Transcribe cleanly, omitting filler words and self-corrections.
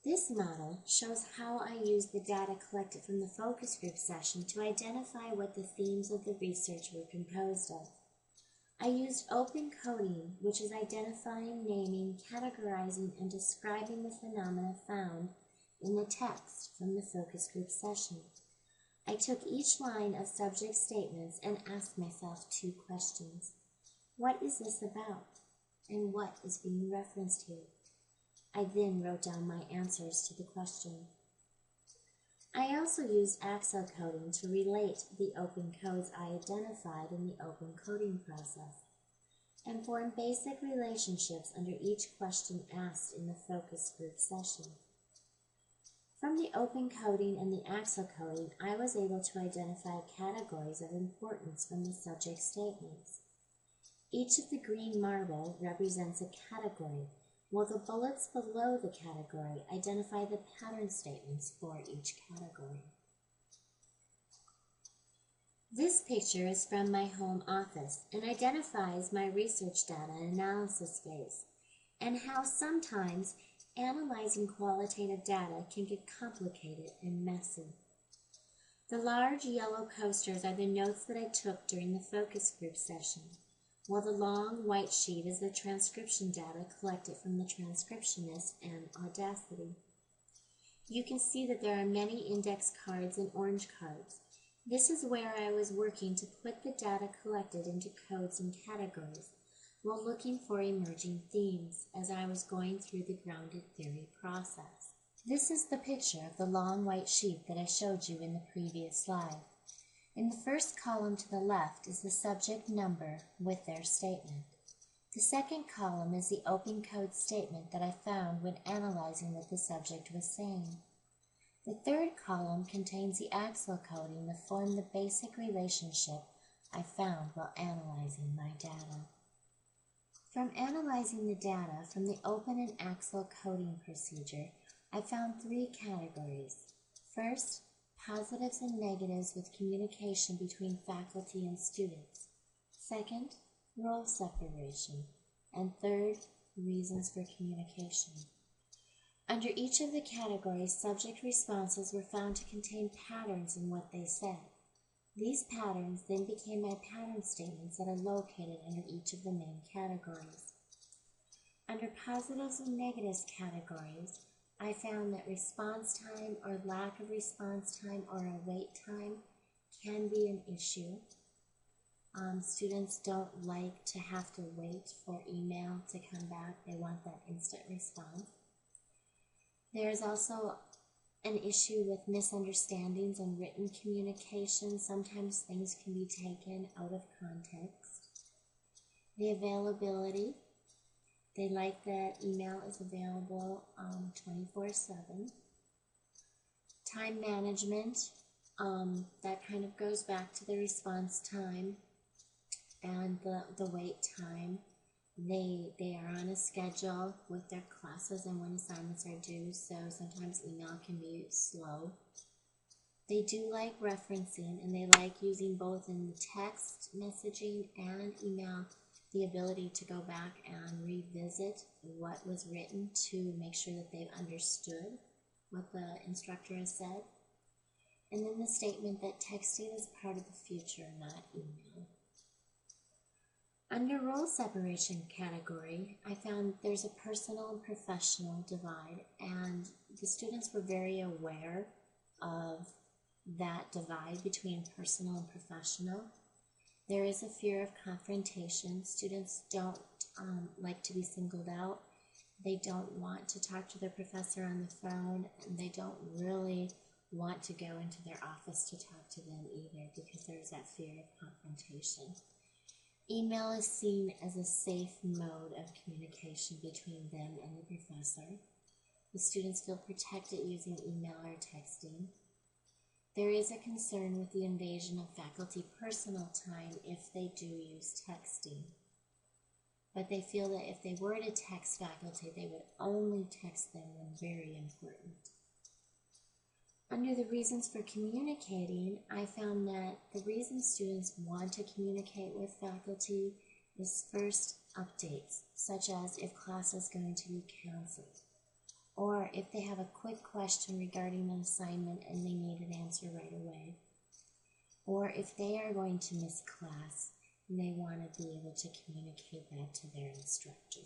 This model shows how I used the data collected from the focus group session to identify what the themes of the research were composed of. I used open coding, which is identifying, naming, categorizing, and describing the phenomena found in the text from the focus group session. I took each line of subject statements and asked myself 2 questions. What is this about? And what is being referenced here? I then wrote down my answers to the question. I also used Accel coding to relate the open codes I identified in the open coding process and form basic relationships under each question asked in the focus group session. From the open coding and the Accel coding, I was able to identify categories of importance from the subject statements. Each of the green marble represents a category, while the bullets below the category identify the pattern statements for each category. This picture is from my home office and identifies my research data and analysis phase, and how sometimes analyzing qualitative data can get complicated and messy. The large yellow posters are the notes that I took during the focus group session, while the long white sheet is the transcription data collected from the transcriptionist and Audacity. You can see that there are many index cards and orange cards. This is where I was working to put the data collected into codes and categories, while looking for emerging themes as I was going through the grounded theory process. This is the picture of the long white sheet that I showed you in the previous slide. In the first column to the left is the subject number with their statement. The second column is the open code statement that I found when analyzing what the subject was saying. The third column contains the Accel coding that formed the basic relationship I found while analyzing my data. From analyzing the data from the open and Accel coding procedure, I found 3 categories. First, positives and negatives with communication between faculty and students. Second, role separation. And third, reasons for communication. Under each of the categories, subject responses were found to contain patterns in what they said. These patterns then became my pattern statements that are located under each of the main categories. Under positives and negatives categories, I found that response time or lack of response time or a wait time can be an issue. Students don't like to have to wait for email to come back. They want that instant response. There's also an issue with misunderstandings and written communication. Sometimes things can be taken out of context. The availability. They like that email is available 24/7. Time management, that kind of goes back to the response time and the wait time. They are on a schedule with their classes and when assignments are due, so sometimes email can be slow. They do like referencing, and they like using both in the text messaging and email the ability to go back and revisit what was written to make sure that they've understood what the instructor has said. And then the statement that texting is part of the future, not email. Under role separation category, I found there's a personal and professional divide, and the students were very aware of that divide between personal and professional. There is a fear of confrontation. Students don't like to be singled out. They don't want to talk to their professor on the phone, and they don't really want to go into their office to talk to them either because there's that fear of confrontation. Email is seen as a safe mode of communication between them and the professor. The students feel protected using email or texting. There is a concern with the invasion of faculty personal time if they do use texting. But they feel that if they were to text faculty, they would only text them when very important. Under the reasons for communicating, I found that the reason students want to communicate with faculty is first updates, such as if class is going to be canceled, or if they have a quick question regarding an assignment and they need an answer right away, or if they are going to miss class and they want to be able to communicate that to their instructor.